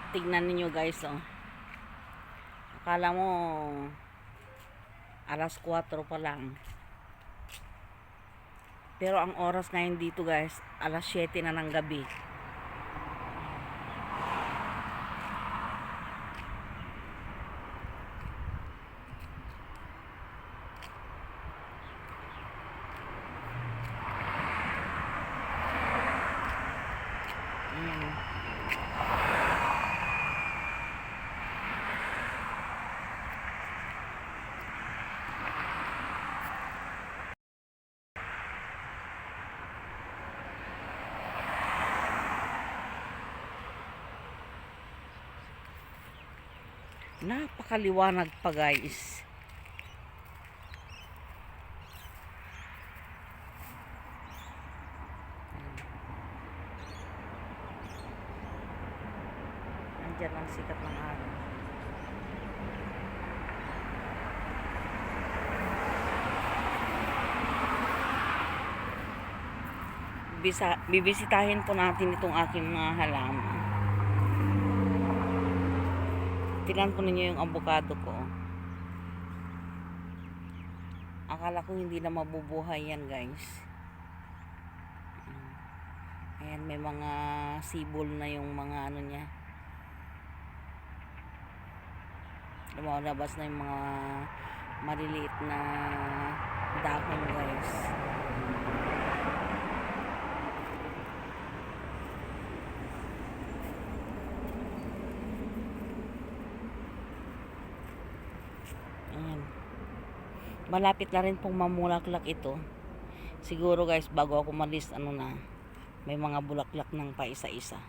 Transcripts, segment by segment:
Tignan ninyo guys, oh. Akala mo alas 4 pa lang. Pero ang oras ngayon dito guys, alas 7 na ng gabi. Napakaliwanag pa guys. Nandiyan ang sikat ng araw. Bibisitahin po natin itong aking mga halaman. Tingnan po ninyo yung avocado ko. Akala ko hindi na mabubuhay yan guys. Ayan, may mga sibol na yung mga ano niya. Lumalabas na yung mga maliliit na dahon guys. Ayan. Malapit na rin pong mamulaklak ito. Siguro guys, bago ako malis, ano na, may mga bulaklak ng paisa-isa.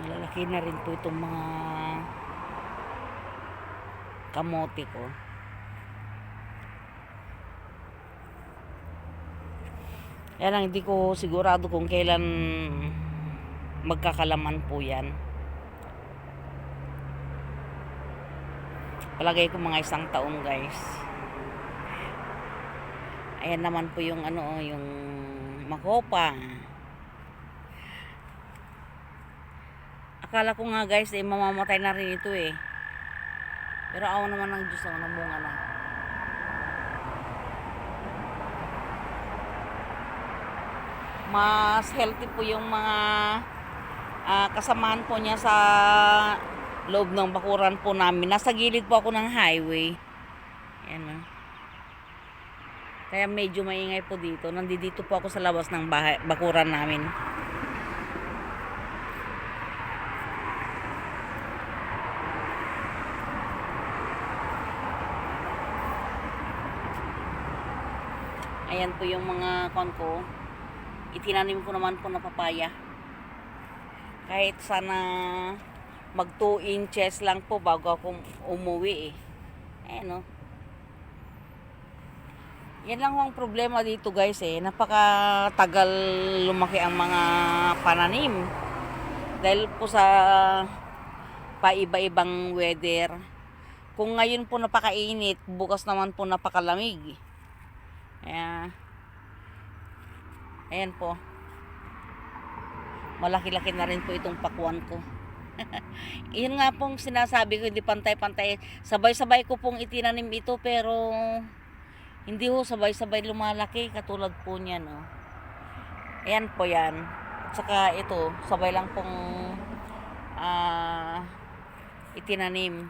Malalaki na rin po itong mga kamote ko. Kaya lang hindi ko sigurado kung kailan magkakalaman po yan. Palagay ko mga 1 taon guys. Ayan naman po yung ano, yung makopa. Akala ko nga guys, mamamatay na rin ito eh. Pero awa naman ng Diyos, namunga na. Mas healthy po yung mga kasamahan po niya sa loob ng bakuran po namin. Nasa gilid po ako ng highway. Ayan. Kaya medyo maingay po dito. Nandito po ako sa labas ng bakuran namin. Ayan po yung mga kon ko. Itinanim ko naman po na papaya. Kahit sana mag 2 inches lang po bago ako umuwi eh. Ayan o. Yan lang ang problema dito guys eh. Napakatagal lumaki ang mga pananim. Dahil po sa paiba-ibang weather. Kung ngayon po napakainit, bukas naman po napakalamig. Ayan po. Malaki-laki na rin po itong pakwan ko. Iyon nga pong sinasabi ko, hindi pantay-pantay. Sabay-sabay ko pong itinanim ito pero hindi ho sabay-sabay lumalaki katulad po niyan. Oh. Ayan po yan. At saka ito, sabay lang pong itinanim.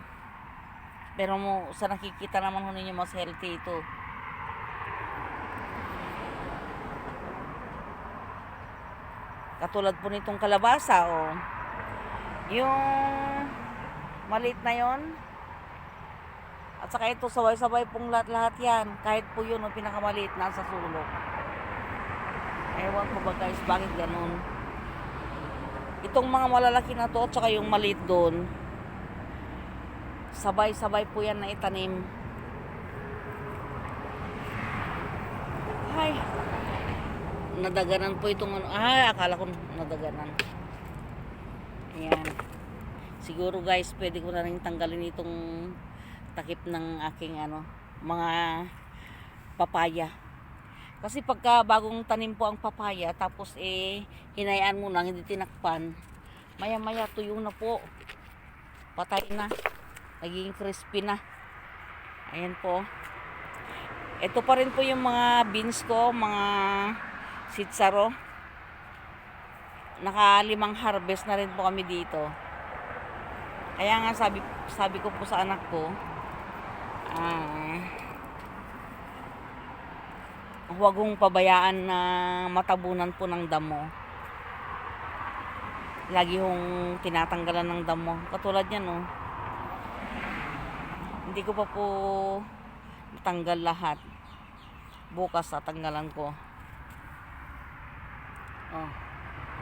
Pero sa nakikita naman ho ninyo mas healthy ito. Katulad po nitong kalabasa, oh. Yung maliit na yon. At saka ito, sabay-sabay pong lahat-lahat yan. Kahit po yun, pinakamaliit nasa sulok. Ewan ko ba guys, bakit ganun. Itong mga malalaki na to, at saka yung maliit doon, sabay-sabay po yan na itanim. Ay, nadaganan po itong ano. Akala ko nadaganan. Ayan. Siguro guys, pwede ko na rin tanggalin itong takip ng aking ano, mga papaya. Kasi pagka bagong tanim po ang papaya, tapos hinayaan mo lang, hindi tinakpan, maya maya tuyo na po, patay na, naging crispy na. Ayan po. Ito pa rin po yung mga beans ko, mga sitsaro. Naka-5 harvest na rin po kami dito. Kaya nga sabi ko po sa anak ko, huwag kong pabayaan na matabunan po ng damo. Lagi hong tinatanggalan ng damo. Katulad yan, oh. Hindi ko pa po natanggal lahat. Bukas tatanggalan ko. Oh.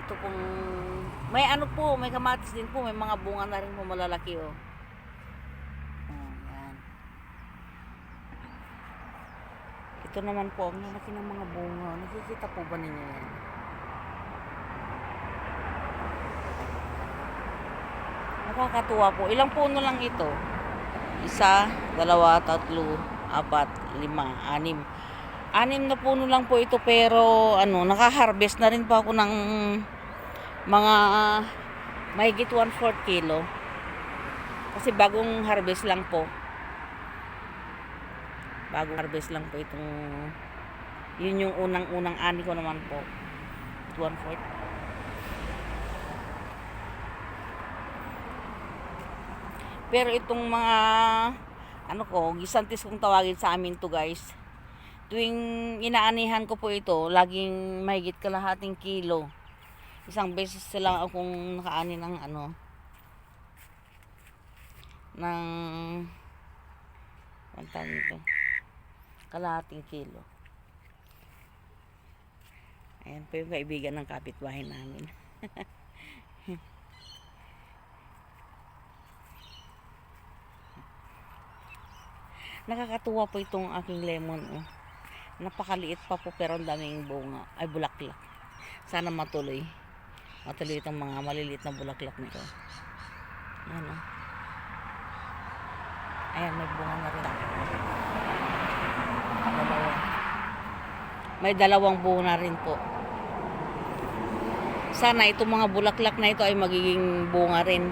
Ito pong may ano po, may kamatis din po, may mga bunga na rin po malalaki, oh. Oh, yan. Ito naman po, ang lalaki ng mga bunga. Nakikita po ba ninyo yan? Nakakatuwa po. Ilang puno lang ito? 1, 2, 3, 4, 5, 6. 6 na puno lang po ito, pero naka-harvest na rin po ako ng mga mahigit 1/4 kilo. Kasi bagong harvest lang po. Bagong harvest lang po itong, yun yung unang ani ko naman po. 1/4. Pero itong mga gisantis kong tawagin sa amin to, guys. Tuwing inaanihan ko po ito, laging mahigit kalahating kilo. Isang beses lang akong nakaani ng ng kalahating kilo. Ayan po yung kaibigan ng kapitbahay namin. Nakakatuwa po itong aking lemon, oh. Napakaliit pa po pero ang daming bunga, ay bulaklak. Sana matuloy itong mga maliliit na bulaklak nito. Ayan, oh. Ayan, may bunga na rin. May 2 bunga rin po. Sana itong mga bulaklak na ito ay magiging bunga rin.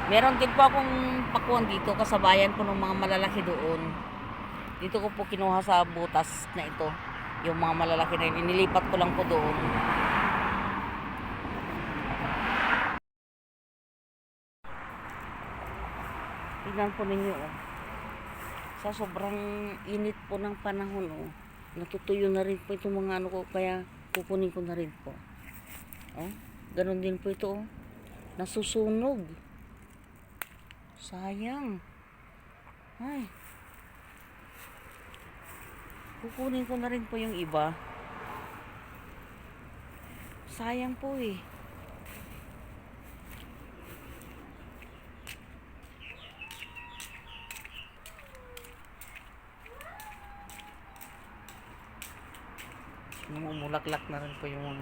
Meron din po akong pakuan dito, kasabayan po ng mga malalaki doon. Dito ko po kinuha sa butas na ito. Yung mga malalaki na yun, inilipat ko lang po doon. Tignan po ninyo, oh. Sa sobrang init po ng panahon, oh, natutuyo na rin po itong mga ko, kaya kukunin ko na rin po. Oh, ganun din po ito, oh. Nasusunog. Sayang. Ay. Kukunin ko na rin po yung iba. Sayang po, eh. Mumulaklak na rin po yung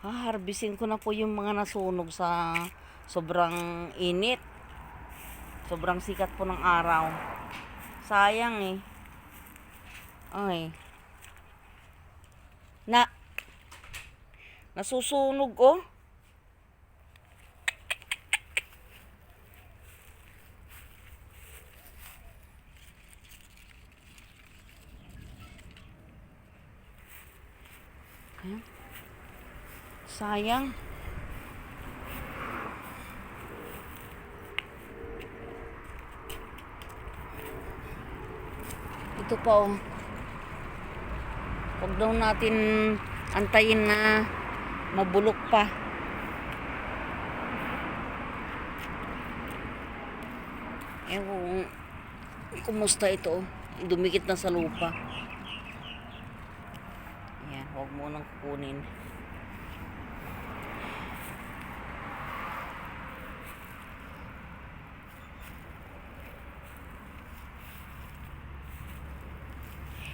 harbisin ko na po yung mga nasunog sa sobrang init. Sobrang sikat po ng araw. Sayang, eh. Ay. Nasusunog, oh. Ayan. Sayang. Ito pa, oh. Huwag daw natin antayin na mabulok pa. Ewan kung kumusta ito. Dumikit na sa lupa. Ayan, huwag mo nang kukunin.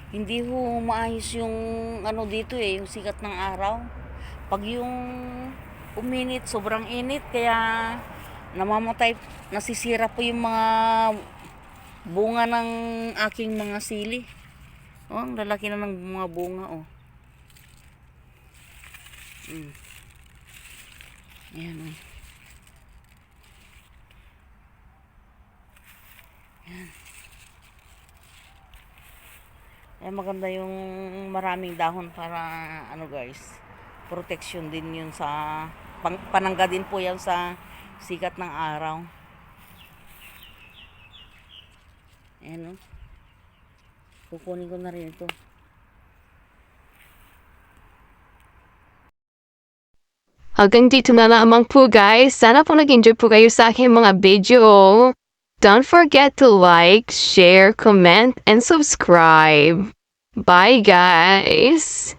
Hindi ho maayos yung ano dito yung sikat ng araw. Pag yung uminit, sobrang init, kaya namamatay, nasisira po yung mga bunga ng aking mga sili. Oh, ang lalaki na ng mga bunga, oh. Ayan, oh. Eh, maganda yung maraming dahon para ano guys, protection din yun sa panangga din po yan sa sikat ng araw. Ayan, oh. Kukunin ko na rin ito. Hanggang dito na lamang po guys. Sana po nag-enjoy po kayo sa aking mga video. Don't forget to like, share, comment, and subscribe. Bye guys!